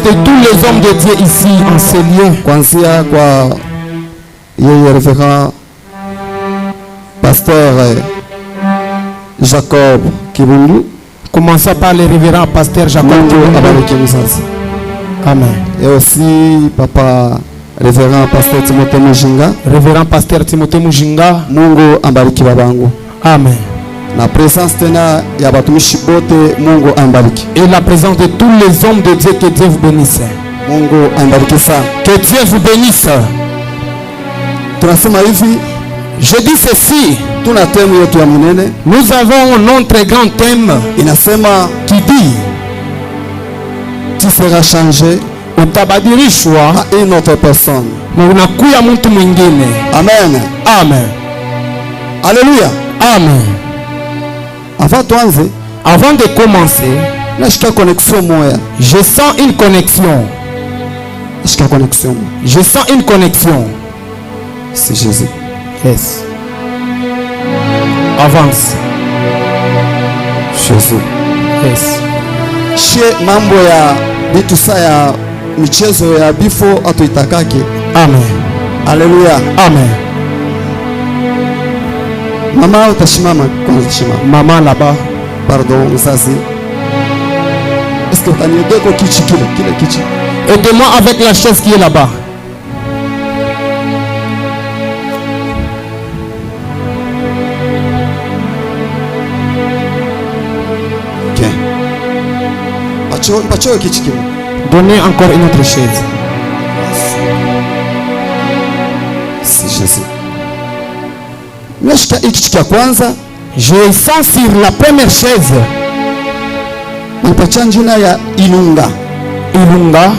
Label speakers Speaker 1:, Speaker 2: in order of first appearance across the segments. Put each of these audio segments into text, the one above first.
Speaker 1: de tous les hommes de Dieu ici en ces lieux.
Speaker 2: Kwanzia kwa yeye révérend pasteur Jacob Kibundu.
Speaker 1: Commençons par le révérend pasteur Jacob
Speaker 2: Mungu
Speaker 1: Kibundu.
Speaker 2: abariki mzazi.
Speaker 1: Amen.
Speaker 2: Et aussi papa révérend pasteur Timothée Mujinga.
Speaker 1: Révérend pasteur Timothée Mujinga.
Speaker 2: Mungu ambariki babangu.
Speaker 1: Amen.
Speaker 2: Na présence tena ya batumishi bote Mungu ambariki.
Speaker 1: Et la présence de tous les hommes de Dieu, que Dieu vous bénisse.
Speaker 2: Mungu ambariki sana.
Speaker 1: Que Dieu vous bénisse.
Speaker 2: Tunasema hivi,
Speaker 1: Je dis ceci.
Speaker 2: tuna theme yetu ya munene
Speaker 1: Nous avons notre grand thème
Speaker 2: inasema
Speaker 1: qui dit
Speaker 2: tu seras changé
Speaker 1: utabadilishwa
Speaker 2: à une autre personne.
Speaker 1: na unakuya mtu mwingine.
Speaker 2: Amen.
Speaker 1: Amen.
Speaker 2: Alléluia.
Speaker 1: Amen.
Speaker 2: Avant tuanze,
Speaker 1: Avant de commencer,
Speaker 2: nashika connexion moya.
Speaker 1: je sens une connexion.
Speaker 2: Nashika connexion.
Speaker 1: Je sens une connexion.
Speaker 2: C'est Jésus.
Speaker 1: Yes. Avance.
Speaker 2: Jésus.
Speaker 1: Yes.
Speaker 2: She mambo ya vitu saa ya michezo ya bifo atuitakake.
Speaker 1: Amen.
Speaker 2: Alléluia.
Speaker 1: Amen.
Speaker 2: Mama utashimama kwanza, shimama.
Speaker 1: Maman là-bas.
Speaker 2: Pardon mzazi. Est-ce que utaniede kwa kichi kile kichi?
Speaker 1: Aide-moi avec la chaise qui est là-bas.
Speaker 2: Ok. Pacho kichi kile.
Speaker 1: Donnez encore une autre chaise.
Speaker 2: C'est Jésus. Nashika kichi cha kwanza.
Speaker 1: Je sens sur la première chaise.
Speaker 2: Nipatia jina ya Ilunga.
Speaker 1: Ilunga.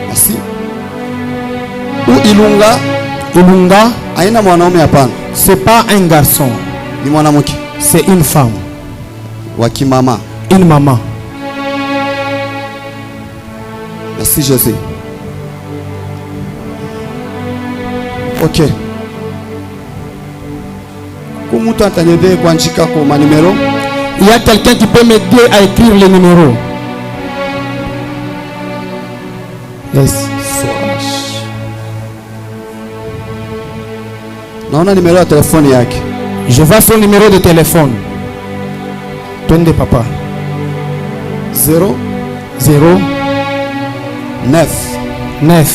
Speaker 2: Merci. Ilunga.
Speaker 1: Ilunga.
Speaker 2: Haina mwanaume hapana.
Speaker 1: C'est pas un garçon.
Speaker 2: Ni mwanamke.
Speaker 1: C'est une femme.
Speaker 2: Wa kimama.
Speaker 1: Une maman.
Speaker 2: Merci Jésus. Ok. Kumutu ataniede kuandika kwa manimero.
Speaker 1: Il y a quelqu'un qui peut m'aider à écrire les numéros. Yes.
Speaker 2: Naona nimero ya telefoni yake.
Speaker 1: Je vois son numéro de téléphone. Donne papa.
Speaker 2: 0
Speaker 1: 0
Speaker 2: 9
Speaker 1: 9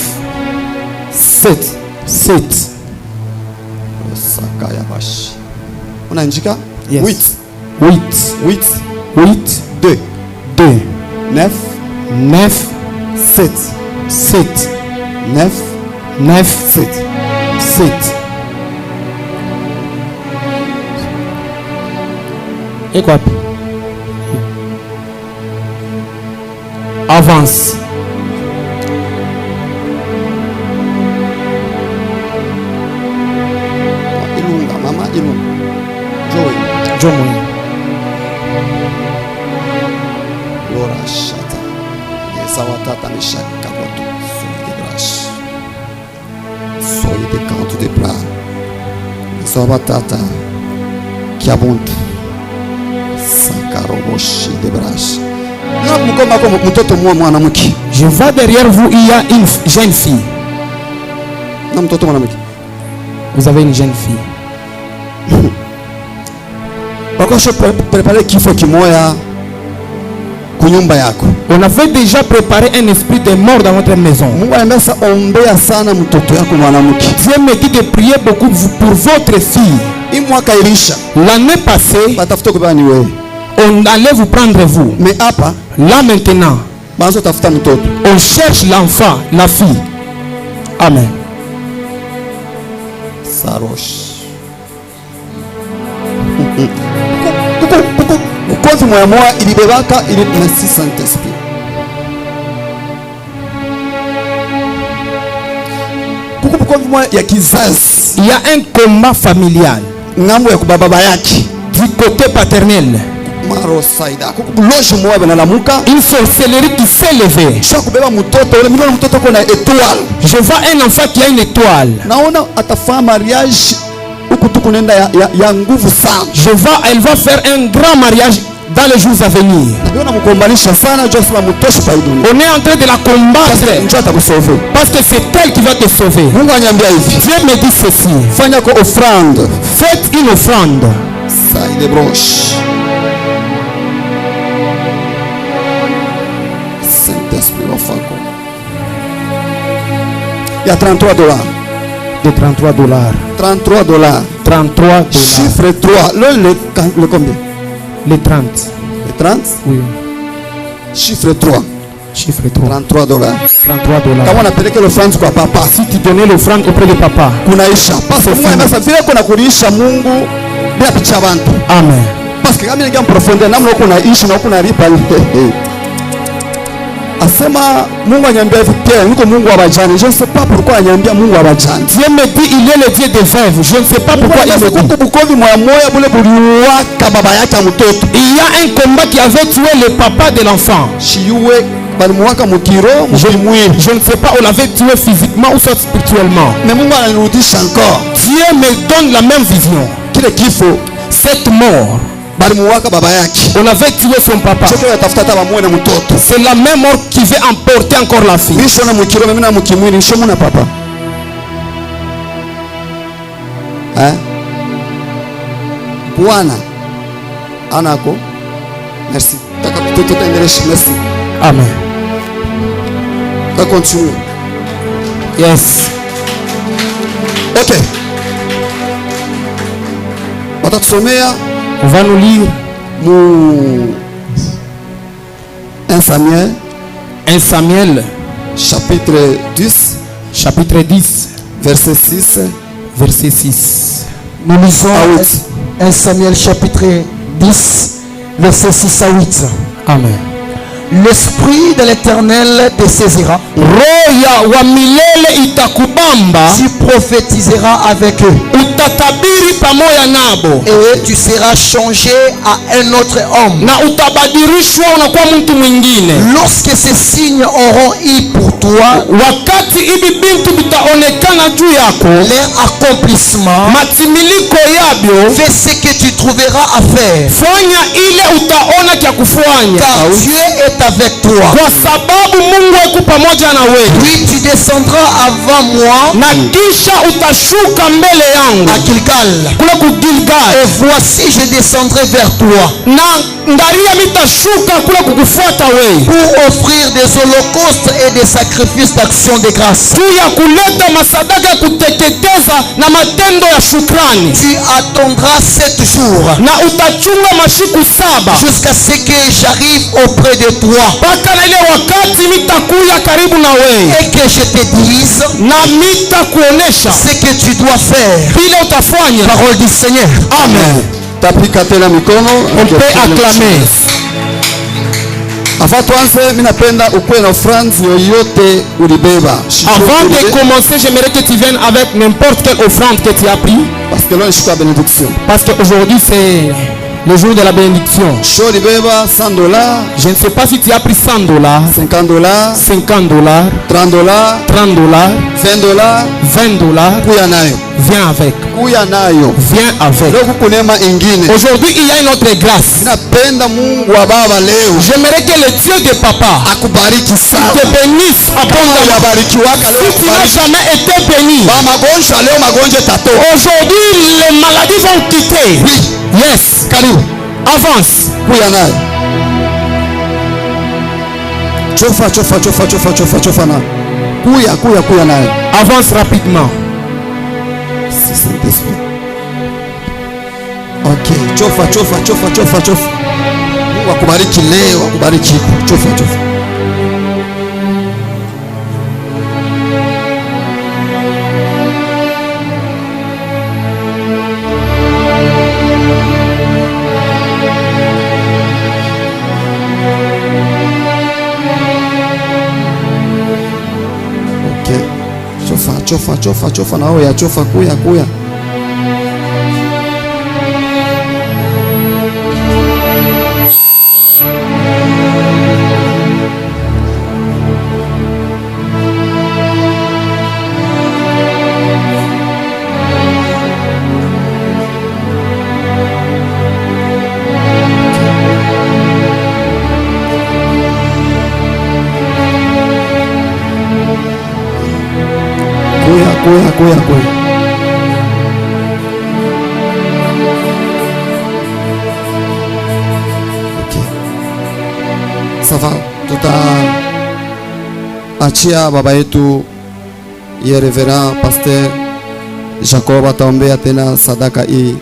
Speaker 2: 7
Speaker 1: 7
Speaker 2: Saka ya bashi. Unaandika?
Speaker 1: Yes.
Speaker 2: 8
Speaker 1: 8
Speaker 2: 8
Speaker 1: 8
Speaker 2: 2
Speaker 1: 2
Speaker 2: 9
Speaker 1: 9
Speaker 2: 7
Speaker 1: 7
Speaker 2: 9
Speaker 1: 9
Speaker 2: 7.
Speaker 1: 7. Et quoi? Avance.
Speaker 2: Ilunga, mama Ilunga. Joey.
Speaker 1: Jomoy.
Speaker 2: Lora shata. Yesa watata mishaka boto. Soy de brash. Soy de canto de pra. Yesa watata. Kiabuntu. Sakaroboshi de brash. Mtoto mwanamke.
Speaker 1: Je vois derrière vous, il y a une jeune fille.
Speaker 2: Na mtoto mwanamke.
Speaker 1: Vous avez une jeune fille.
Speaker 2: Wakosho prepare kifo kimoya kunyumba yako.
Speaker 1: On avait déjà préparé un esprit de mort dans votre maison.
Speaker 2: Mungu anambia ombea sana mtoto yako mwanamke.
Speaker 1: Dieu me dit de prier beaucoup pour votre fille.
Speaker 2: Hii mwaka ilisha.
Speaker 1: L'année passée,
Speaker 2: Batafuta kubeba ni wewe.
Speaker 1: on allait vous prendre vous.
Speaker 2: Mais hapa
Speaker 1: Là maintenant,
Speaker 2: banzo tafuta mtoto.
Speaker 1: on cherche l'enfant, la fille. Amen.
Speaker 2: Sarosh. Ukozi moya ilibebaka ili nasi Saint Esprit. Kuko ukozi moya ya kizazi.
Speaker 1: Il y a un combat familial
Speaker 2: Ngambo ya kubaba yake.
Speaker 1: du côté paternel.
Speaker 2: Maro saida. Kuko loje moya banalamuka.
Speaker 1: Une sorcellerie qui s'est levée.
Speaker 2: Sha kubeba mtoto, ule milioni mtoto kuna étoile.
Speaker 1: Je vois un enfant qui a une étoile.
Speaker 2: Naona atafanya mariage huku tu kunenda ya nguvu sana.
Speaker 1: Je vois, elle va faire un grand mariage dans les jours à venir.
Speaker 2: Ndio namkombanisha sana njoo sema mtoshe pa hii dunia.
Speaker 1: On est en train de la combattre
Speaker 2: Njoo atakusauve.
Speaker 1: parce que c'est elle qui va te sauver.
Speaker 2: Mungu ananiambia hivi.
Speaker 1: Dieu me dit ceci.
Speaker 2: Fanya kwa offrande.
Speaker 1: Faites une offrande.
Speaker 2: Ça il est broche. Saint-Esprit wafako. Il y a $33.
Speaker 1: De $33.
Speaker 2: 33 dollars.
Speaker 1: 33 $.
Speaker 2: Chiffre 3. Le combien?
Speaker 1: Les 30.
Speaker 2: Le 30?
Speaker 1: Oui.
Speaker 2: Chiffre 3.
Speaker 1: Chiffre 3.
Speaker 2: 33 dollars.
Speaker 1: 33 $.
Speaker 2: Kama unapeleka l'offrande kwa papa,
Speaker 1: Si tu donnais l'offrande auprès de papa.
Speaker 2: kunaisha. Parce que Mungu anasema vile kuna kulisha Mungu bila picha bantu.
Speaker 1: Amen.
Speaker 2: Parce que kama ningia profondeur namna uko unaishi na uko unalipa. Asema Mungu anyambia hivi pia niko Mungu wa bajani. Je ne sais pas pourquoi anyambia Mungu wa bajani.
Speaker 1: Dieu me dit il est le Dieu des veuves. Je ne sais pas pourquoi il me dit.
Speaker 2: Bukovi moya moya bule buliwaka baba yake mtoto.
Speaker 1: Il y a un combat qui avait tué le papa de l'enfant.
Speaker 2: Shiwe balimuwaka mukiro mukimwili.
Speaker 1: Je ne sais pas, on l'avait tué physiquement ou soit spirituellement.
Speaker 2: Mais Mungu anarudisha encore.
Speaker 1: Dieu me donne la même vision.
Speaker 2: Kile kifo
Speaker 1: Cette mort,
Speaker 2: balimuwaka baba yake.
Speaker 1: on avait tué son papa.
Speaker 2: Choko yatafuta hata bamwe na mtoto.
Speaker 1: C'est la même mort qui veut emporter encore la fille.
Speaker 2: Nisho na mukiro mimi na mukimwili nisho muna papa. Bwana anako. Merci. Taka kutoto endelea. Merci.
Speaker 1: Amen.
Speaker 2: On continue.
Speaker 1: Yes.
Speaker 2: OK. Watatusomea
Speaker 1: On va nous lire
Speaker 2: mu 1 Samuel
Speaker 1: 1 Samuel
Speaker 2: chapitre 10
Speaker 1: chapitre 10
Speaker 2: verset 6
Speaker 1: verset 6.
Speaker 3: Nous lisons
Speaker 2: à 8.
Speaker 3: 1 Samuel chapitre 10, verset 6 à 8.
Speaker 1: Amen.
Speaker 3: L'esprit de l'Éternel te saisira.
Speaker 1: Roho wa milele itakubamba,
Speaker 3: Tu prophétiseras avec eux.
Speaker 1: utatabiri pamoja nabo
Speaker 3: Et tu seras changé à un autre homme.
Speaker 1: na utabadilishwa unakuwa mtu mwingine.
Speaker 3: Lorsque ces signes auront eu pour toi
Speaker 1: Wakati hivi bintu vitaonekana juu yako,
Speaker 3: leur accomplissement,
Speaker 1: matimiliko yabyo,
Speaker 3: fais ce que tu trouveras à faire.
Speaker 1: fanya ile utaona kya kufanya,
Speaker 3: Car Dieu est avec toi.
Speaker 1: kwa sababu Mungu yuko pamoja na wewe.
Speaker 3: Puis tu descendras avant moi
Speaker 1: Na kisha utashuka mbele yangu
Speaker 3: à Gilgal.
Speaker 1: kule ku Gilgal,
Speaker 3: Et voici, je descendrai vers toi
Speaker 1: na ndaria mitashuka kule kukufuata wewe,
Speaker 3: pour offrir des holocaustes et des sacrifices d'action de grâce.
Speaker 1: juu ya kuleta masadaka ya kuteketeza na matendo ya shukrani,
Speaker 3: Tu attendras 7 jours
Speaker 1: na utachunga mashiku 7
Speaker 3: jusqu'à ce que j'arrive auprès de toi
Speaker 1: mpaka na ile wakati mitakuya karibu na wewe
Speaker 3: et que je te dise
Speaker 1: na mitakuonesha
Speaker 3: ce que tu dois faire.
Speaker 1: vile utafanya.
Speaker 3: Parole du Seigneur.
Speaker 1: Amen.
Speaker 2: Tapika tena mikono.
Speaker 1: On peut acclamer.
Speaker 2: Avant tuanze, mimi napenda ukuwe na offrande yoyote ulibeba.
Speaker 1: Avant de commencer, j'aimerais que tu viennes avec n'importe quelle offrande que tu as pris,
Speaker 2: Parce que là ni siku ya benediction.
Speaker 1: parce qu'aujourd'hui c'est le jour de la bénédiction.
Speaker 2: Sho libeba $100,
Speaker 1: Je ne sais pas si tu as pris $100,
Speaker 2: $50,
Speaker 1: $50,
Speaker 2: $30,
Speaker 1: $30,
Speaker 2: $20,
Speaker 1: $20.
Speaker 2: kuya nayo.
Speaker 1: Viens avec.
Speaker 2: Kuya nayo.
Speaker 1: Viens avec.
Speaker 2: Leo kuko neema ingine.
Speaker 1: Aujourd'hui, il y a une autre grâce.
Speaker 2: Napenda Mungu wa baba leo
Speaker 1: J'aimerais que le Dieu de papa
Speaker 2: akubariki
Speaker 1: te
Speaker 2: sana.
Speaker 1: bénisse abondamment.
Speaker 2: Yabarikiwaka
Speaker 1: Si
Speaker 2: leo
Speaker 1: tu n'as
Speaker 2: kubariki.
Speaker 1: jamais été béni,
Speaker 2: Ba magonjwa leo magonjwa tato.
Speaker 1: aujourd'hui les maladies vont quitter.
Speaker 2: Oui.
Speaker 1: Yes.
Speaker 2: Karibu.
Speaker 1: Avance.
Speaker 2: Kuya nayo. Chofa na. Kuya nayo.
Speaker 1: Avance rapidement.
Speaker 2: Si Saint-Esprit. Ok, chofa. Mungu akubariki leo, akubariki. Chofa. Chofa na oya, chofa kuya. kuya. Okay. Sawa, tutaachia baba yetu ye Reverend Pastor Jacob ataombea tena sadaka hii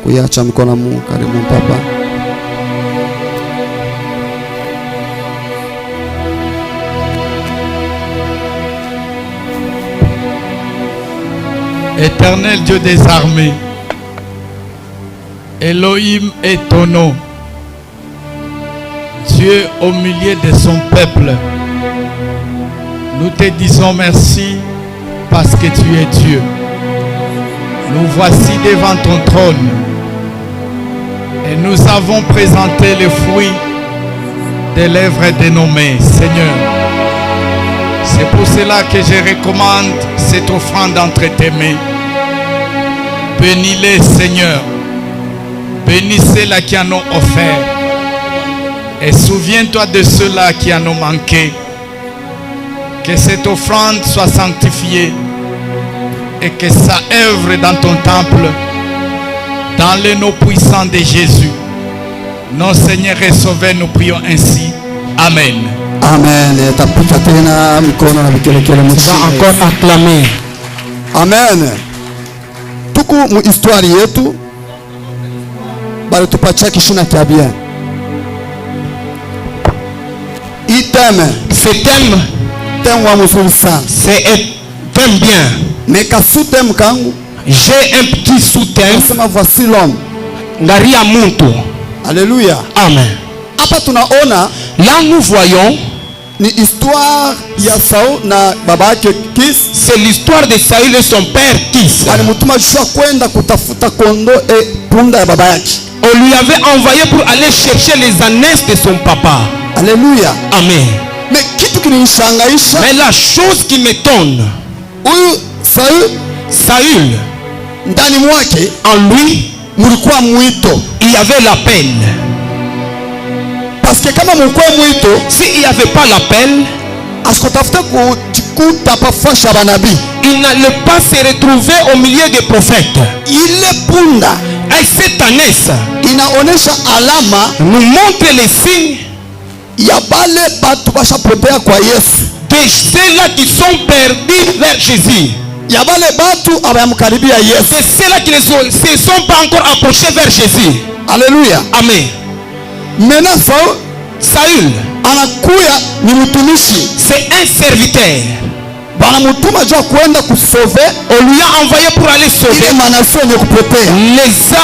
Speaker 2: kuiacha mikono Mungu. Karibu papa.
Speaker 4: Éternel Dieu des armées, Elohim est ton nom, Dieu au milieu de son peuple. Nous te disons merci parce que tu es Dieu. Nous voici devant ton trône et nous avons présenté le fruit des lèvres dénommées, Seigneur. C'est pour cela que je recommande cette offrande entre tes mains. Bénis-les, Seigneur. Bénis ceux-là qui en ont offert. Et souviens-toi de ceux-là qui en ont manqué. Que cette offrande soit sanctifiée et que ça œuvre dans ton temple, dans le nom puissant de Jésus. Nos Seigneurs et Sauveurs, nous prions ainsi. Amen.
Speaker 2: Amen. Tapika tena mikono na vikelekele
Speaker 3: Va
Speaker 2: mchini.
Speaker 3: encore acclamer.
Speaker 2: Amen. Tuku mu histoire yetu bali tupatia kishina kia bien. Iteme.
Speaker 3: Ce thème,
Speaker 2: Thème wa mzuri sana.
Speaker 3: c'est un thème bien.
Speaker 2: Nekasu thème kangu.
Speaker 3: J'ai un petit sous-thème.
Speaker 2: Nasema voici l'homme.
Speaker 3: Ngaria Muntu.
Speaker 2: Alléluia.
Speaker 3: Amen.
Speaker 2: Hapa tunaona
Speaker 3: Là, nous voyons,
Speaker 2: ni histoire ya Saul na baba yake Kis.
Speaker 3: c'est l'histoire de Saül et son père Kis.
Speaker 2: Alimtuma Joshua kwenda kutafuta kondo punda ya baba yake.
Speaker 3: On lui avait envoyé pour aller chercher les ânesses de son papa.
Speaker 2: Alléluia.
Speaker 3: Amen.
Speaker 2: Mais kitu kilinishangaisha,
Speaker 3: Mais la chose qui m'étonne,
Speaker 2: huyu Saul
Speaker 3: Saül,
Speaker 2: ndani mwake
Speaker 3: en lui,
Speaker 2: mulikuwa mwito.
Speaker 3: il y avait l'appel.
Speaker 2: Parce que kama mulikuwa mwito,
Speaker 3: S'il n'y avait pas l'appel,
Speaker 2: asikutafuta kujikuta pafasha banabii.
Speaker 3: il n'allait pas se retrouver au milieu des prophètes.
Speaker 2: Ile punda
Speaker 3: Et cette ânesse
Speaker 2: inaonesha alama
Speaker 3: nous montre les signes
Speaker 2: ya bale batu bashapotea kwa Yesu,
Speaker 3: de ceux-là qui sont perdus vers Jésus.
Speaker 2: ya bale batu abayamkaribia Yesu.
Speaker 3: C'est ceux-là qui ne se sont pas encore approchés vers Jésus.
Speaker 2: Alléluia.
Speaker 3: Amen.
Speaker 2: Maintenant Saul
Speaker 3: Saül,
Speaker 2: anakuya ni mtumishi,
Speaker 3: c'est un serviteur.
Speaker 2: banamutuma jua kwenda kusove
Speaker 3: On lui a envoyé pour aller sauver
Speaker 2: ile manasio yenye kupotea.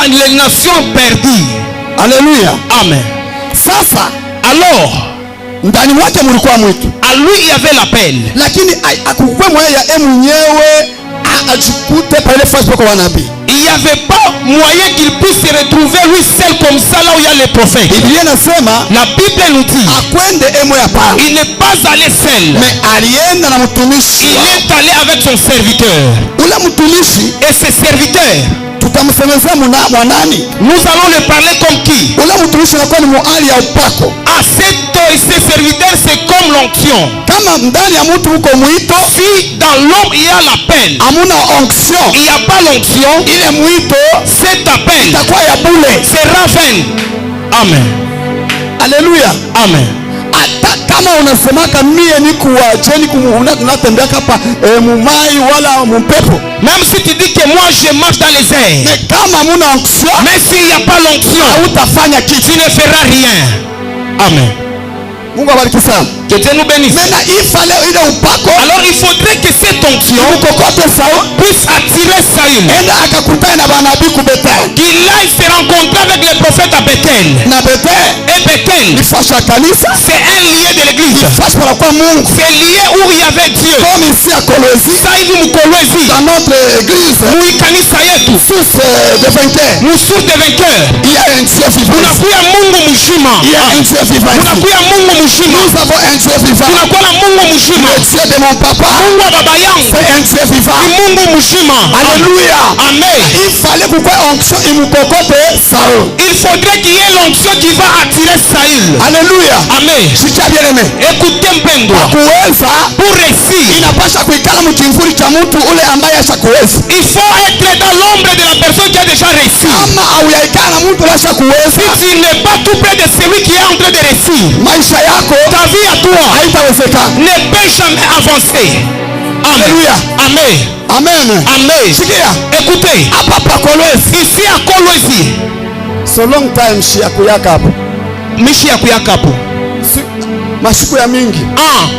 Speaker 3: les nations perdues.
Speaker 2: Alléluia.
Speaker 3: Amen.
Speaker 2: Sasa
Speaker 3: Alors,
Speaker 2: ndani mwake mulikuwa mwitu,
Speaker 3: à lui il y avait l'appel.
Speaker 2: lakini akukwe moya ya mwenyewe ajikute pale fasi pako wanabii.
Speaker 3: Il n'y avait pas moyen qu'il puisse se retrouver lui seul comme ça là où il y a les prophètes.
Speaker 2: Biblia inasema
Speaker 3: La Bible nous dit,
Speaker 2: akwende moya pale,
Speaker 3: il n'est pas allé seul.
Speaker 2: mais alienda na mtumishi.
Speaker 3: Il est allé avec son serviteur.
Speaker 2: Ule mtumishi
Speaker 3: Et ce serviteur,
Speaker 2: tutamsemezea mwanani?
Speaker 3: nous allons le parler comme qui?
Speaker 2: Ule mtumishi anakuwa ni muali ya upako.
Speaker 3: À ce serviteur, c'est comme l'onction.
Speaker 2: Kama ndani ya mtu uko mwito,
Speaker 3: Si dans l'homme il y a l'appel,
Speaker 2: amuna onction,
Speaker 3: il n'y a pas l'onction,
Speaker 2: ile mwito
Speaker 3: cet appel
Speaker 2: itakuwa ya bule.
Speaker 3: sera vain. Amen.
Speaker 2: Alléluia.
Speaker 3: Amen.
Speaker 2: Hata kama unasemaka mie ni kuwajeni unatembea hapa mumai wala mumpepo,
Speaker 3: Même si tu dis que moi je marche dans les airs,
Speaker 2: mais kama hamuna onction
Speaker 3: mais s'il n'y a pas l'onction,
Speaker 2: hautafanya kitu.
Speaker 3: tu ne feras rien. Amen.
Speaker 2: Mungu abariki sana.
Speaker 3: Que Dieu nous bénisse.
Speaker 2: Maintenant ifale ile upako
Speaker 3: Alors il faudrait que cette onction
Speaker 2: ukokote Saul
Speaker 3: puisse attirer Saül.
Speaker 2: enda akakutana na banabii ku Bethel.
Speaker 3: Qu'il aille se rencontrer avec les prophètes à Bethel.
Speaker 2: Na Bethel
Speaker 3: Et Bethel,
Speaker 2: ni fasi ya kanisa,
Speaker 3: c'est un lieu de l'église.
Speaker 2: fasi para kwa Mungu.
Speaker 3: C'est lié où il y avait Dieu.
Speaker 2: Comme ici à Kolwezi,
Speaker 3: Ça hivi mkolwezi.
Speaker 2: dans notre église,
Speaker 3: Mui kanisa yetu.
Speaker 2: source de vainqueur,
Speaker 3: Nous source de vainqueurs.
Speaker 2: il y a un Dieu vivant.
Speaker 3: Tunakuya Mungu mzima.
Speaker 2: Il y a un Dieu vivant.
Speaker 3: Tunakuya Mungu mzima.
Speaker 2: Nous avons un Dieu vivant.
Speaker 3: Tunakuwa na Mungu mzima.
Speaker 2: Le Dieu de mon papa,
Speaker 3: Mungu wa baba yangu
Speaker 2: c'est un Dieu vivant.
Speaker 3: ni Mungu mzima.
Speaker 2: Alléluia.
Speaker 3: Amen.
Speaker 2: Il fallait pourquoi onction imukokote Saul.
Speaker 3: Il faudrait qu'il y ait l'onction qui va attirer Saül.
Speaker 5: Saül.
Speaker 2: Haleluya.
Speaker 5: Amen.
Speaker 2: Sikia bien aimé.
Speaker 5: Écoutez mpendwa.
Speaker 2: Kuweza
Speaker 5: Pour réussir,
Speaker 2: inapasha kuikala mkimvuli cha mtu ule ambaye ashakuweza.
Speaker 5: il faut être dans l'ombre de la personne qui a déjà réussi.
Speaker 2: Kama hauyaikala na mtu ashakuweza,
Speaker 5: Si tu n'es pas tout près de celui qui est en train de réussir,
Speaker 2: maisha yako
Speaker 5: ta vie à toi
Speaker 2: haitawezekana.
Speaker 5: ne peut jamais avancer. Amen.
Speaker 2: Haleluya.
Speaker 5: Amen.
Speaker 2: Amen.
Speaker 5: Amen.
Speaker 2: Sikia.
Speaker 5: Écoutez,
Speaker 2: Hapa pa Kolwezi.
Speaker 5: ici à Kolwezi,
Speaker 2: So long time shi yakuyaka hapo.
Speaker 5: mishi ya kuyakapo.
Speaker 2: Masiku ya mingi.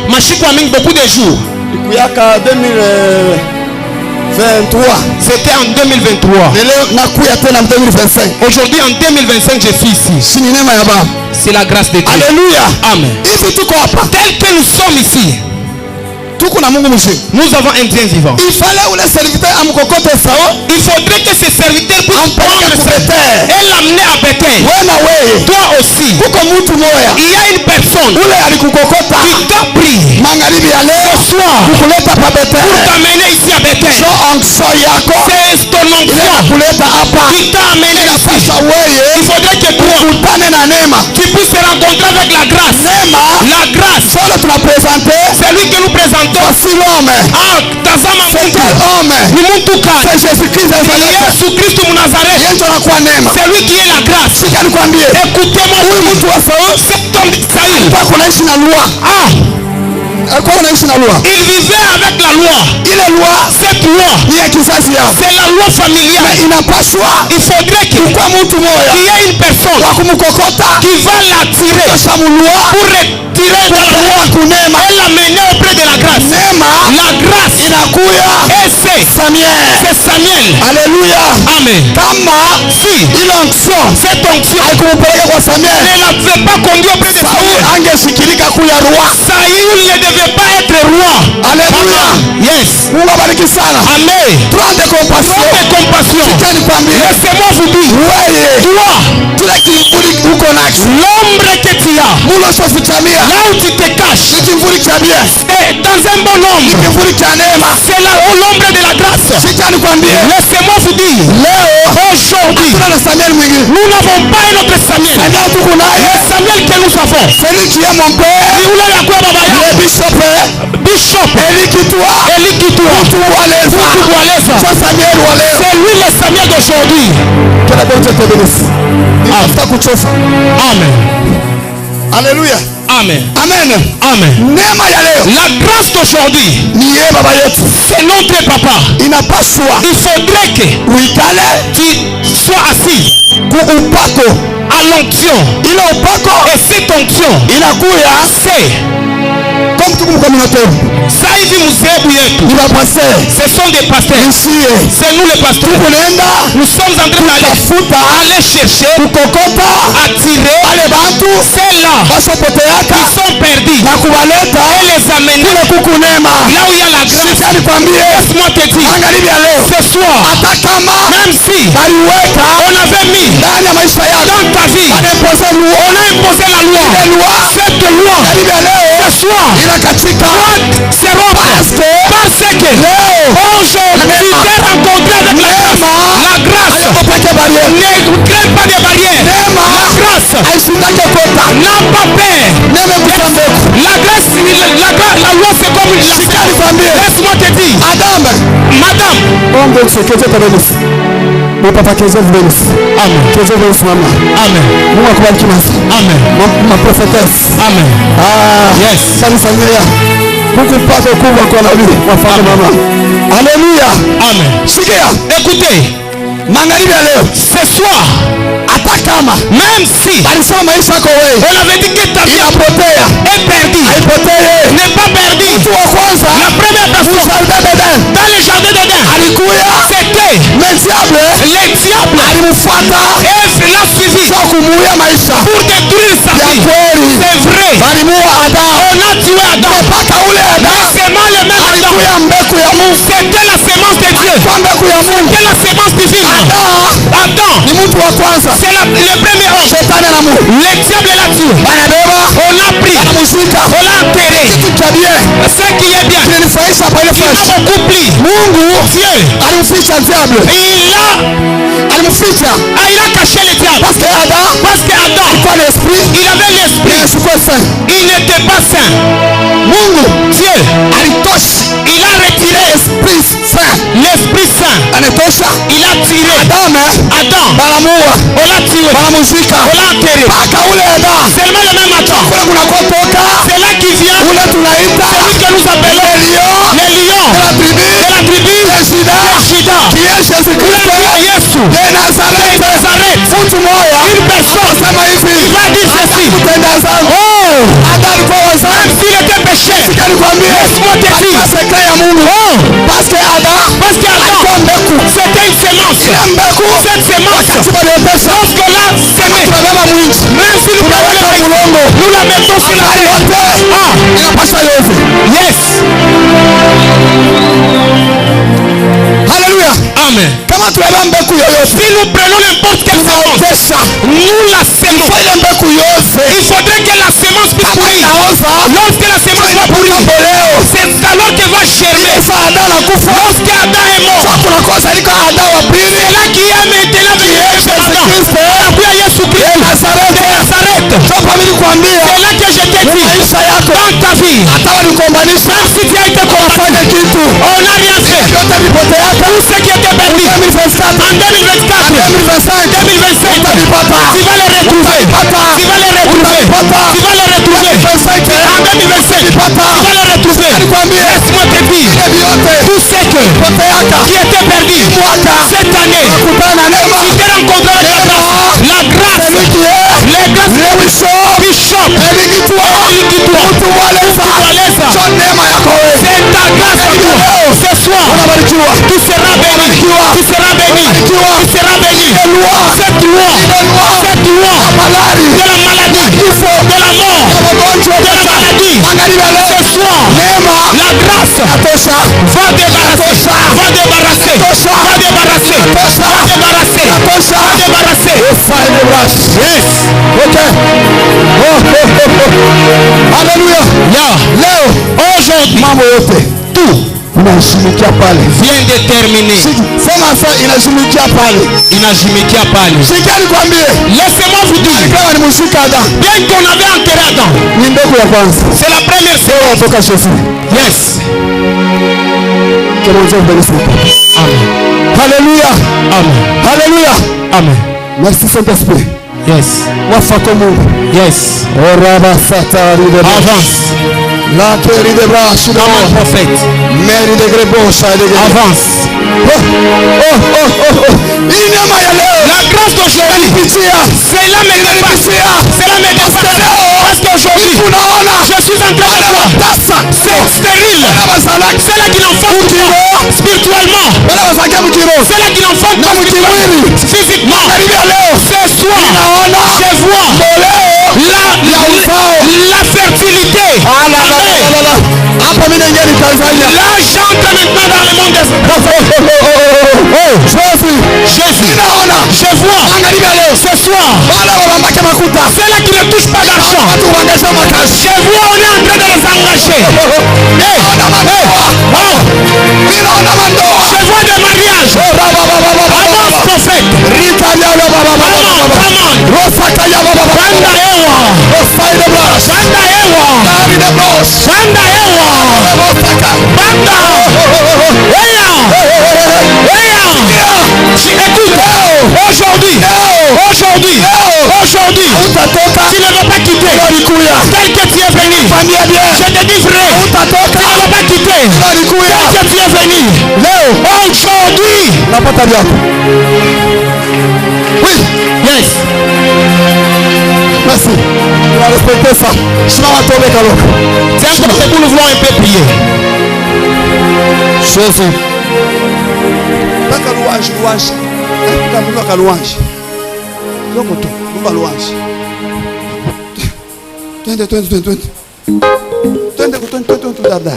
Speaker 5: Mashiko ya mingi, beaucoup de jours.
Speaker 2: Ikuyaka 2023.
Speaker 5: C'était en 2023.
Speaker 2: Leo nakuya tena 2025.
Speaker 5: Aujourd'hui en 2025, je suis ici.
Speaker 2: Si ni neema ya Baba.
Speaker 5: C'est la grâce de Dieu.
Speaker 2: Haleluya.
Speaker 5: Amen.
Speaker 2: Hivi tuko hapa.
Speaker 5: Tel que nous sommes ici,
Speaker 2: Tuko na Mungu mzima.
Speaker 5: nous avons un Dieu vivant.
Speaker 2: Il fallait ule serviteur amkokote sao.
Speaker 5: Il faudrait que ce serviteur puisse prendre
Speaker 2: Ampeleke
Speaker 5: ça
Speaker 2: kubetea.
Speaker 5: et l'amener à Bethel.
Speaker 2: Wewe na wewe.
Speaker 5: Toi aussi,
Speaker 2: Kuko mtu moya.
Speaker 5: il y a une personne
Speaker 2: Ule alikukokota.
Speaker 5: qui t'a pris
Speaker 2: Magharibi ya leo.
Speaker 5: ce soir
Speaker 2: Kukuleta pa
Speaker 5: pour
Speaker 2: Bethel.
Speaker 5: t'amener ici à Bethel.
Speaker 2: So onction yako.
Speaker 5: C'est ton
Speaker 2: Ile
Speaker 5: onction
Speaker 2: kuleta hapa.
Speaker 5: qui t'a amené ici.
Speaker 2: Inapasha wewe.
Speaker 5: Il faudrait que toi,
Speaker 2: Kutane na neema.
Speaker 5: tu puisses te rencontrer avec la grâce.
Speaker 2: Neema.
Speaker 5: La grâce,
Speaker 2: Solo tunapresente.
Speaker 5: c'est lui que nous présentons.
Speaker 2: Si l'homme.
Speaker 5: Tazama
Speaker 2: C'est
Speaker 5: Mungu
Speaker 2: quel homme?
Speaker 5: ni mtu
Speaker 2: C'est
Speaker 5: kani?
Speaker 2: Jésus-Christ de Nazareth.
Speaker 5: Yesu Kristo Mnazareti.
Speaker 2: Yenjo anakuwa neema.
Speaker 5: C'est lui qui est la grâce.
Speaker 2: Sika nikwambie.
Speaker 5: Écoutez-moi,
Speaker 2: Huyu mtu wa Sauli
Speaker 5: cet homme d'Israël,
Speaker 2: alikuwa kunaishi na loi. Alikuwa anaishi na loi.
Speaker 5: il vivait avec la loi.
Speaker 2: Ile loi
Speaker 5: Cette loi,
Speaker 2: ni ya kizazi yao.
Speaker 5: c'est la loi familiale.
Speaker 2: Inapaswa
Speaker 5: Il faudrait qu'il
Speaker 2: kwa mtu moya
Speaker 5: y ait une personne
Speaker 2: wa kumkokota
Speaker 5: qui va l'attirer
Speaker 2: kisha mulua
Speaker 5: pour retirer de la loi
Speaker 2: kwa kunema.
Speaker 5: et l'amener auprès de la grâce.
Speaker 2: Neema
Speaker 5: La grâce,
Speaker 2: inakuya
Speaker 5: et c'est
Speaker 2: Samuel.
Speaker 5: Samuel.
Speaker 2: Haleluya.
Speaker 5: Amen.
Speaker 2: Kama
Speaker 5: Si
Speaker 2: ile onction
Speaker 5: cette onction
Speaker 2: haikumpeleka kwa
Speaker 5: ne
Speaker 2: Samuel,
Speaker 5: l'avait pas conduit auprès de
Speaker 2: Sauli
Speaker 5: Saül,
Speaker 2: angeshikilika kuya roi.
Speaker 5: Saül ne devait pas être roi.
Speaker 2: Haleluya.
Speaker 5: Yes.
Speaker 2: Mungu abariki sana.
Speaker 5: Amen.
Speaker 2: Prendre compassion.
Speaker 5: Faites compassion.
Speaker 2: Sikani kwambie.
Speaker 5: Laissez-moi vous dire,
Speaker 2: Wewe
Speaker 5: toi,
Speaker 2: kile kimvuli uko nacho.
Speaker 5: l'ombre que tu as,
Speaker 2: Mulo sofitamia.
Speaker 5: là où tu te caches,
Speaker 2: Ni kimvuli cha bia.
Speaker 5: c'est dans un bon
Speaker 2: Ni
Speaker 5: ombre.
Speaker 2: kimvuli cha neema.
Speaker 5: C'est là où l'ombre de la grâce.
Speaker 2: Sikani kwambie.
Speaker 5: Laissez-moi vous dire,
Speaker 2: Leo
Speaker 5: aujourd'hui,
Speaker 2: tuna na Samuel mwingine.
Speaker 5: nous n'avons pas un autre Samuel.
Speaker 2: Samuel tuko
Speaker 5: Le
Speaker 2: naye.
Speaker 5: Samuel que nous avons,
Speaker 2: Celui qui est mon père.
Speaker 5: ni ule ya kwa baba
Speaker 2: Le
Speaker 5: yako,
Speaker 2: bishop.
Speaker 5: Bishop
Speaker 2: Eli kitwa.
Speaker 5: Eli Kitwa,
Speaker 2: Mtu waleza.
Speaker 5: Mtu waleza.
Speaker 2: So Samuel waleza.
Speaker 5: c'est lui le Samuel d'aujourd'hui.
Speaker 2: Kila bonje tebelesi. Nitafuta kuchofa.
Speaker 5: Amen.
Speaker 2: Haleluya.
Speaker 5: Amen.
Speaker 2: Amen.
Speaker 5: Amen.
Speaker 2: Neema ya leo
Speaker 5: La grâce d'aujourd'hui,
Speaker 2: ni yeye baba yetu.
Speaker 5: c'est notre papa.
Speaker 2: Inapaswa
Speaker 5: Il faudrait que
Speaker 2: uikale
Speaker 5: tu sois assis
Speaker 2: ku upako.
Speaker 5: à l'onction.
Speaker 2: Ile upako
Speaker 5: Et cette onction,
Speaker 2: inakuya
Speaker 5: c'est
Speaker 2: comme tuko mkomunateur.
Speaker 5: ça hivi mzehebu yetu.
Speaker 2: Ni bapasteur.
Speaker 5: Ce sont des pasteurs.
Speaker 2: Isie.
Speaker 5: C'est nous les pasteurs.
Speaker 2: Tunaenda
Speaker 5: Nous sommes en train d'aller
Speaker 2: tafuta
Speaker 5: chercher,
Speaker 2: kukokota
Speaker 5: attirer
Speaker 2: wale bantu
Speaker 5: ceux-là
Speaker 2: basopoteaka
Speaker 5: qui sont perdus
Speaker 2: na kubaleta
Speaker 5: et les amener
Speaker 2: kule kuku neema.
Speaker 5: là où il y a la grâce.
Speaker 2: Sikani kwambie.
Speaker 5: Laisse-moi te dire,
Speaker 2: Magharibi ya leo.
Speaker 5: ce soir,
Speaker 2: Hata kama
Speaker 5: même si
Speaker 2: baliweka
Speaker 5: on avait mis
Speaker 2: ndani ya maisha yako
Speaker 5: dans ta vie,
Speaker 2: banaimpose
Speaker 5: on
Speaker 2: loi.
Speaker 5: a imposé la loi.
Speaker 2: Ile loi
Speaker 5: Cette loi,
Speaker 2: magharibi ya leo
Speaker 5: ce soir,
Speaker 2: inakatika.
Speaker 5: c'est rompu. Parce que
Speaker 2: Leo
Speaker 5: aujourd'hui, tu t'es rencontré avec la grâce. La grâce
Speaker 2: hayakopeke barriere.
Speaker 5: ne crée pas de barrières.
Speaker 2: Neema
Speaker 5: La grâce
Speaker 2: haisindake kota.
Speaker 5: n'a pas peur.
Speaker 2: Neema kuta mbele.
Speaker 5: La grâce, la loi c'est comme une lance.
Speaker 2: Sikani kwambie.
Speaker 5: Laisse-moi te dire,
Speaker 2: Adam.
Speaker 5: madame,
Speaker 2: Ombe usekete tabelesi. Papa kezo vubelesi.
Speaker 5: Amen.
Speaker 2: Kezo vubelesi mama.
Speaker 5: Amen,
Speaker 2: Mungu akubariki masa.
Speaker 5: Amen,
Speaker 2: Ma prophetess.
Speaker 5: Amen. Yes.
Speaker 2: Sani Samia. Mungu mpaka kubwa kwa nabii. Wafanye mama. Haleluya.
Speaker 5: Amen.
Speaker 2: Sikia.
Speaker 5: Écoutez,
Speaker 2: Magharibi ya leo.
Speaker 5: ce soir,
Speaker 2: Hata kama
Speaker 5: même si
Speaker 2: alisema maisha yako wewe
Speaker 5: on avait dit que ta vie
Speaker 2: inapotea.
Speaker 5: est perdue,
Speaker 2: Haipotee.
Speaker 5: n'est pas perdue.
Speaker 2: Mtu wa kwanza
Speaker 5: La première personne
Speaker 2: Jardin d'Eden
Speaker 5: dans le jardin d'Éden,
Speaker 2: alikuya
Speaker 5: c'était
Speaker 2: Mesiable
Speaker 5: les diables
Speaker 2: alimfuata
Speaker 5: et l'a suivi
Speaker 2: kwa kumuia maisha
Speaker 5: pour détruire sa
Speaker 2: ya
Speaker 5: vie.
Speaker 2: kweli.
Speaker 5: C'est vrai.
Speaker 2: Walimuua Adamu.
Speaker 5: On a tué Adam.
Speaker 2: Mpaka ule Adamu
Speaker 5: C'est mal le même Adam.
Speaker 2: alikuya mbegu ya Mungu.
Speaker 5: C'était la sémence de Dieu.
Speaker 2: Kwa mbegu ya Mungu.
Speaker 5: C'était la sémence divine. Adam,
Speaker 2: Ni mtu wa kwanza.
Speaker 5: c'est le premier homme.
Speaker 2: Shetani anamu.
Speaker 5: Le diable l'a tué.
Speaker 2: Banabeba.
Speaker 5: On l'a pris.
Speaker 2: Anamuzika.
Speaker 5: On l'a enterré.
Speaker 2: Kitu cha bien.
Speaker 5: Ce qui est bien.
Speaker 2: Kinanifurahisha kwa ile
Speaker 5: Il a
Speaker 2: flash.
Speaker 5: beaucoup pris.
Speaker 2: Mungu
Speaker 5: Dieu,
Speaker 2: alimficha diable.
Speaker 5: il a
Speaker 2: Alimficha
Speaker 5: caché le diable.
Speaker 2: parce que Adam
Speaker 5: Parce que Adam
Speaker 2: alikuwa na esprit
Speaker 4: Il avait l'esprit. Il n'était pas saint. Dieu, il a retiré l'Esprit Saint. Il a tiré Adam. On l'a tué. On l'a enterré. Seulement le même matin. C'est là qui vient. Celui que nous appelons les lions de la tribu de Juda. Qui est Jésus-Christ de Nazareth. Une personne qui va dire ceci. Même s'il était péché, laisse-moi te dire. Parce que Adam, c'était une semence. Cette semence, lorsque là, s'aimait, même si nous la mettons sur la terre. Yes.
Speaker 2: Alléluia.
Speaker 4: Amen. Si nous prenons n'importe quelle semence, nous la semons. Il faudrait que la semence puisse pourrir. Lorsque la semence va pourrir, c'est alors qu'elle va germer. Lorsque Adam est mort, c'est là qu'il y a maintenant puis à Jésus-Christ de Nazareth. C'est là que je t'ai dit, dans ta vie, même si tu as été combattu, on n'a rien fait. Tout ce qui était perdu en 2024, 2025, tu vas les retrouver. Tu vas les retrouver. Tu vas les retrouver. En 2025, tu vas les retrouver. Laisse-moi te dire, tout ce qui était perdu cette année, tu t'es rencontré avec la grâce, les grâces Bishop, c'est ta grâce à toi. Ce soir, tu seras béni. Tu seras béni. Tu seras béni. Cette loi de la maladie, de la mort, de la maladie. Ce soir, la grâce va débarrasser. Yes.
Speaker 2: Okay. Alléluia.
Speaker 4: Aujourd'hui, tout
Speaker 3: inashimikia pale.
Speaker 4: vient de terminer.
Speaker 3: Sema sasa inashimikia pale.
Speaker 4: Inashimikia pale.
Speaker 3: Sikia nikwambie.
Speaker 4: Laissez-moi vous dire.
Speaker 3: Alikuwa ni mshika Adam.
Speaker 4: Bien qu'on avait enterré Adam.
Speaker 3: Ni mbegu ya kwanza.
Speaker 4: C'est la première série.
Speaker 3: Kutoka Shefu.
Speaker 4: Yes.
Speaker 3: Kiongozi mbele sana.
Speaker 4: Amen.
Speaker 3: Hallelujah.
Speaker 4: Amen.
Speaker 3: Hallelujah.
Speaker 4: Amen.
Speaker 3: Merci Saint-Esprit.
Speaker 4: Yes.
Speaker 3: Wafako Mungu.
Speaker 4: Yes.
Speaker 3: Oraba satari de
Speaker 4: Avance.
Speaker 3: la keri de brashi de
Speaker 4: Comme un prophète.
Speaker 3: meri de grebosha de
Speaker 4: Avance.
Speaker 3: Inyama ya leo.
Speaker 4: La grâce d'aujourd'hui. C'est la médecine. C'est la médecine. Parce qu'aujourd'hui, je suis en train de voir. C'est stérile. C'est là qui l'enfante spirituellement. C'est là qui l'enfante physiquement. Ce soir, je vois la fertilité. L'âge entre maintenant dans le monde des Jésus. Je vois ce soir. C'est là qui ne touche pas d'argent. Je vois on est en train de les engager. Je vois des mariages. Avance prophète. Aujourd'hui, tu ne vas pas quitter tel que tu es venu. Je te dis vrai, tu ne vas pas quitter tel que tu es venu. Aujourd'hui, oui, yes.
Speaker 3: Merci. On va respecter ça. Je vais tomber calme.
Speaker 4: C'est encore pour nous voir un peu prier.
Speaker 3: Jésus.
Speaker 2: Mpaka louange. Mpaka louange. Lokoto, mpaka louange. Twende dada.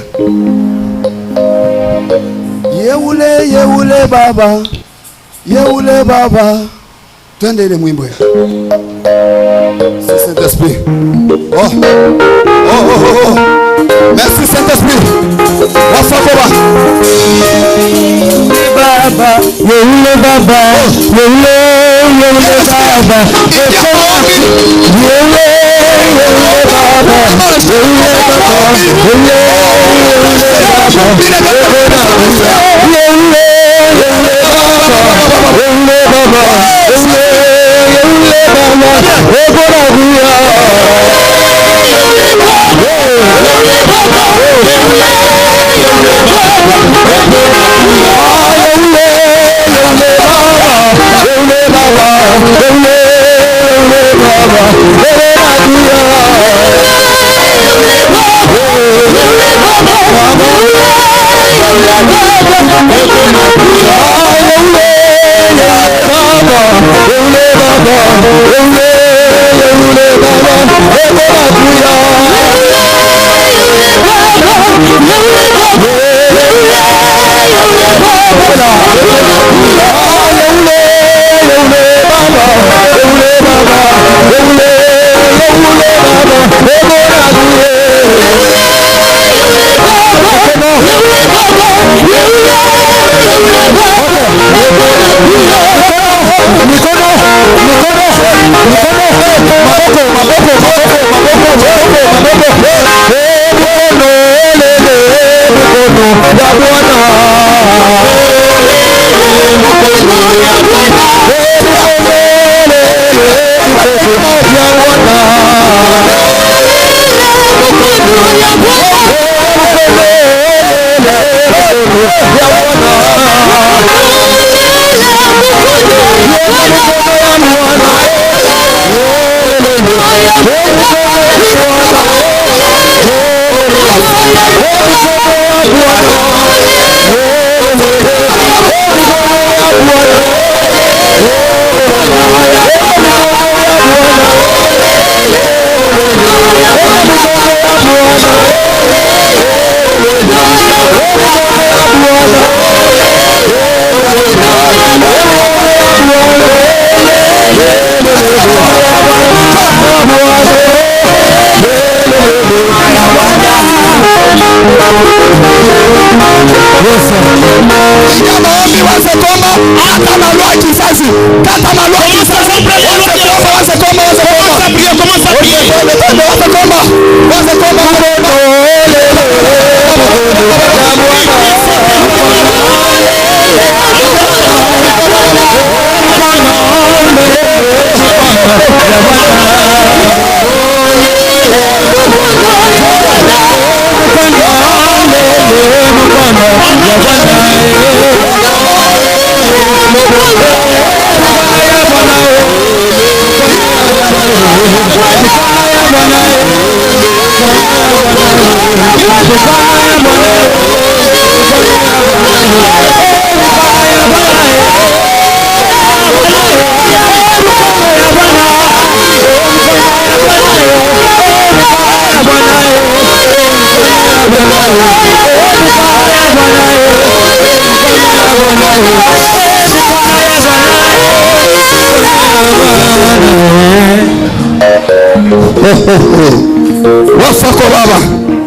Speaker 2: Yeule baba. Twende ile mwimbo ya. C'est Saint-Esprit. Oh. Merci Saint-Esprit. Wafakoba.
Speaker 3: Baba, yeule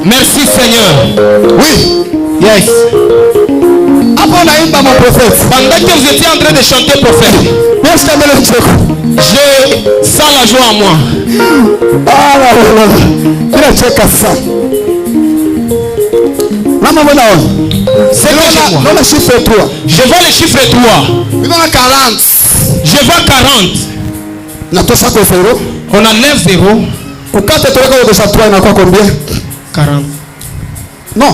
Speaker 5: Merci Seigneur.
Speaker 3: Oui.
Speaker 5: Yes.
Speaker 3: Après on a une mon prophète.
Speaker 5: Pendant que vous étiez en train de chanter prophète, j'ai ça la joie en moi.
Speaker 3: Ah là là là. Il a checké ça. Maman
Speaker 5: C'est que chez moi.
Speaker 3: Le chiffre 3.
Speaker 5: Je vois le chiffre 3.
Speaker 3: Il va à 40.
Speaker 5: Je vois 40. On enlève 0.
Speaker 3: Pour 4 tu as 3 il y a combien?
Speaker 5: 40.
Speaker 3: Non.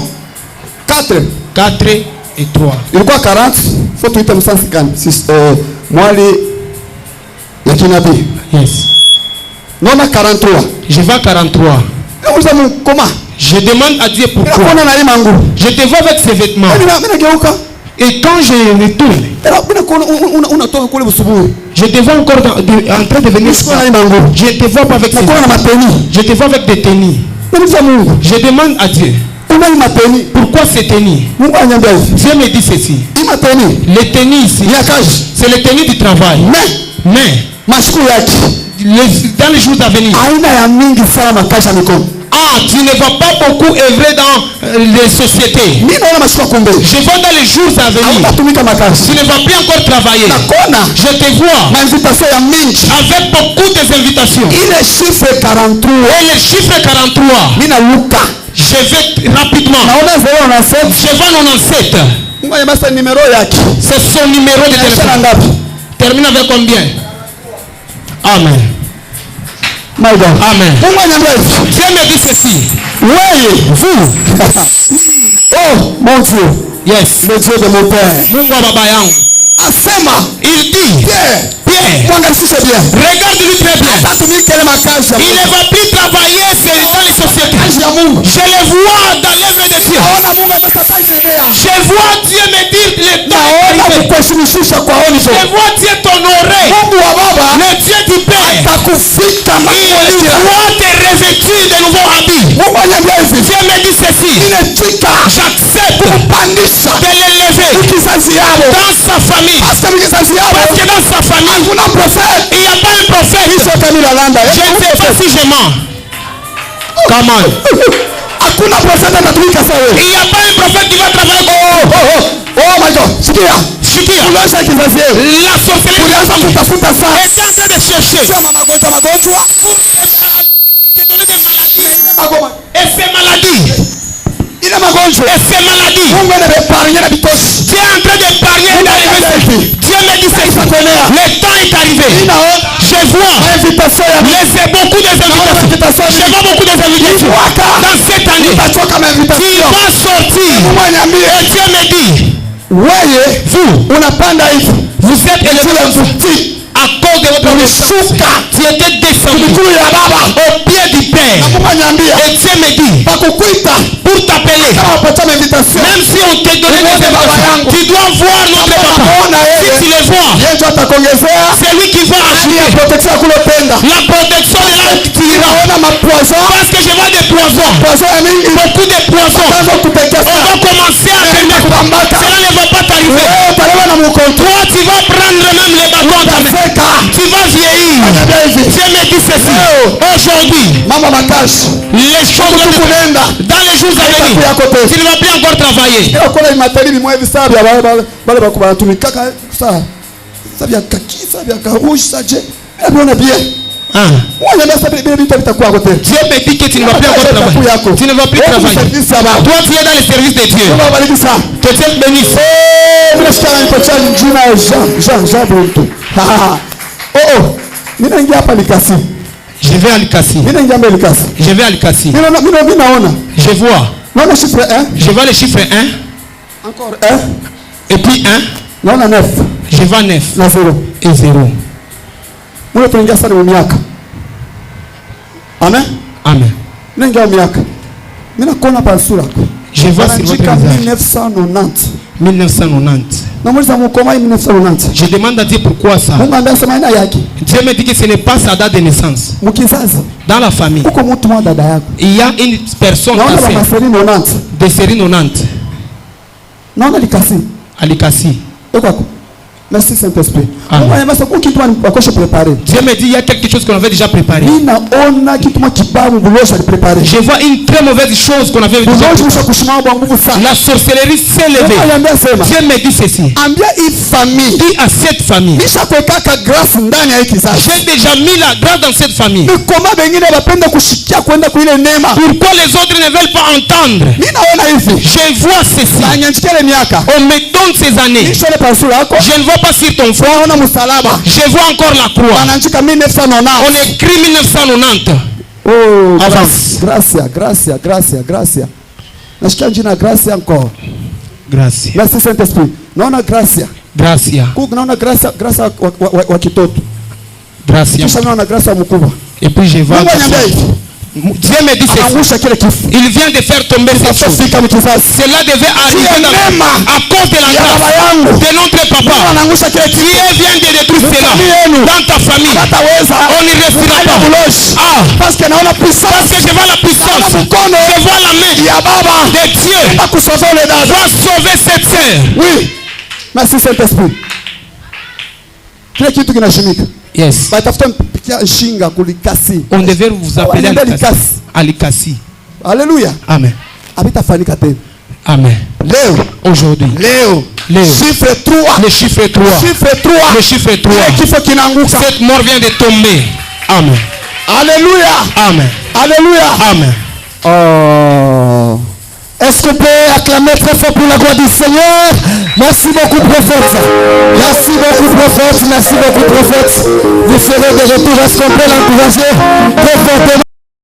Speaker 3: 4.
Speaker 5: 4 et 3.
Speaker 3: Il y a 40. Faut tout 150. Moi les Yakinabi.
Speaker 5: Yes.
Speaker 3: Non, on a 43.
Speaker 5: Je vois 43.
Speaker 3: Comment?
Speaker 5: Je demande à Dieu pourquoi. Je te vois avec ces vêtements. Et quand je retourne, je te vois encore en train de venir. Je te vois pas avec ces vêtements. Je te vois avec des tenues. Je demande à Dieu pourquoi ces tenues. Dieu me dit ceci. Les tenues ici, c'est les tenues du travail. Mais dans les jours à venir, Ah, tu ne vas pas beaucoup œuvrer dans les sociétés.
Speaker 3: Mimi naona masiku kumbe.
Speaker 5: Je vois dans les jours à venir.
Speaker 3: Utatumika makazi.
Speaker 5: Tu ne vas plus encore travailler.
Speaker 3: Nakona.
Speaker 5: Je te vois
Speaker 3: Na invitation ya mingi.
Speaker 5: avec beaucoup d'invitations.
Speaker 3: Ile chiffre 43.
Speaker 5: Et le chiffre 43.
Speaker 3: Mimi na luka.
Speaker 5: Je vais rapidement.
Speaker 3: Naona 097.
Speaker 5: Je vois 97.
Speaker 3: Ngoja basi numéro yake.
Speaker 5: C'est son numéro de téléphone.
Speaker 3: Ngapi?
Speaker 5: Termine avec combien? Amen.
Speaker 3: My God.
Speaker 5: Amen.
Speaker 3: Mungu ananiambia.
Speaker 5: Dieu me dit ceci.
Speaker 3: Wewe, vous. Oh, mon Dieu.
Speaker 5: Yes.
Speaker 3: Le Dieu de mon père.
Speaker 5: Mungu wa baba yangu.
Speaker 3: Asema.
Speaker 5: Il dit. Pierre.
Speaker 3: Mwangalie bien.
Speaker 5: Regarde-lui très bien.
Speaker 3: Atatumika ile makazi.
Speaker 5: Il ne va plus travailler dans les sociétés.
Speaker 3: Kazi ya Mungu.
Speaker 5: Je le vois dans l'œuvre de Dieu.
Speaker 3: Naona Mungu amesaidia.
Speaker 5: Je vois Dieu me dire le temps.
Speaker 3: Naona kukuheshimisha kwa honi
Speaker 5: Je vois Dieu t'honorer.
Speaker 3: Mungu wa baba.
Speaker 5: Le Dieu du Père.
Speaker 3: Atakufika
Speaker 5: Il doit te revêtir de nouveaux habits.
Speaker 3: Mungu ananiambia hivi.
Speaker 5: Dieu me dit ceci. J'accepte de l'élever dans sa famille. Parce que dans sa famille, il n'y a pas un prophète. Je ne sais pas si je mens. Come on. Il n'y a pas un prophète qui va travailler.
Speaker 3: Oh my God. Sikia.
Speaker 5: La sorcellerie est en train de chercher pour te donner des maladies. Et ces maladies. Et ces maladies. Dieu est en train d'épargner dans les. Dieu me dit ceci. Le temps est arrivé. Je vois beaucoup d'invitations. Je vois beaucoup d'invitations. Dans cette année, tu vas sortir. Et Dieu me dit, vous êtes élevé à cause de votre naissance. Tu étais descendu au pied du Père. Et Dieu me dit, pour t'appeler, même si on te donne des invitations, tu dois voir notre papa. Si tu le vois, c'est lui qui va ajouter la protection de là tu iras. Parce que je vois des poisons, beaucoup de poisons. On va commencer à te mettre. Cela ne va pas t'arriver. Toi tu vas prendre même les bâtons en ta main. Tu vas vieillir. Dieu me dit ceci. Aujourd'hui, les choses dans les jours à venir, tu ne vas plus encore travailler. Dieu me dit que tu ne vas plus encore travailler. Tu ne vas plus travailler. Toi tu es dans les services de Dieu. Que Dieu te bénisse. Je vais à Likasi. Je vais à Likasi. Je vois. Je vois le chiffre 1.
Speaker 3: Encore 1.
Speaker 5: Et puis 1.
Speaker 3: 9.
Speaker 5: Je vois 9. Et 0.
Speaker 3: Amen.
Speaker 5: Amen. Je vois sur votre visage. 1990. Je demande à Dieu pourquoi ça. Dieu me dit que ce n'est pas sa date de naissance. Dans la famille, il y a une personne de série 90. À Likasi.
Speaker 3: Merci Saint-Esprit.
Speaker 5: Dieu me dit il y a quelque chose qu'on avait déjà préparé. Je vois une très mauvaise chose qu'on avait déjà préparée. La sorcellerie s'est levée. Dieu me dit ceci. Dis à cette famille. J'ai déjà mis la grâce dans cette famille. Pourquoi les autres ne veulent pas entendre? Je vois ceci. On me donne ces années. Je ne vois pas sur ton front. Je vois encore la croix. On écrit 1990.
Speaker 3: Oh,
Speaker 5: avance.
Speaker 3: Gracia. Nasikia jina Gracia encore.
Speaker 5: Gracia.
Speaker 3: Merci Saint-Esprit. Naona Gracia. Naona Gracia wa kitoto.
Speaker 5: Gracia.
Speaker 3: Kisha naona Gracia mkubwa.
Speaker 5: Et puis je vois. Dieu me dit ceci. Il vient de faire tomber cette chose. Cela devait arriver à cause de la grâce de notre papa. Dieu vient de détruire cela dans ta famille. On n'y restera pas. Parce que je vois la puissance. Je vois la main de Dieu va sauver cette sœur.
Speaker 3: Oui. Merci Saint-Esprit. Kile kitu kinashimika.
Speaker 5: Yes.
Speaker 3: batafuta mpikia nshinga kulikasi.
Speaker 5: On devait vous appeler
Speaker 3: Alikasi.
Speaker 5: Alikasi.
Speaker 3: Haleluya.
Speaker 5: Amen.
Speaker 3: Habitafanyika tena.
Speaker 5: Amen.
Speaker 3: Leo.
Speaker 5: Aujourd'hui.
Speaker 3: Leo. Chiffre 3.
Speaker 5: Le chiffre 3.
Speaker 3: Chiffre 3.
Speaker 5: Le chiffre 3.
Speaker 3: Kifo kinaanguka.
Speaker 5: Cette mort vient de tomber. Amen.
Speaker 3: Alléluia.
Speaker 5: Amen.
Speaker 3: Alléluia.
Speaker 5: Amen.
Speaker 3: Oh. Est-ce qu'on peut acclamer très fort pour la gloire du Seigneur? Merci beaucoup, prophète. Merci beaucoup, prophète. Merci beaucoup, prophète. Vous serez de retour. Est-ce qu'on peut l'encourager très fortement?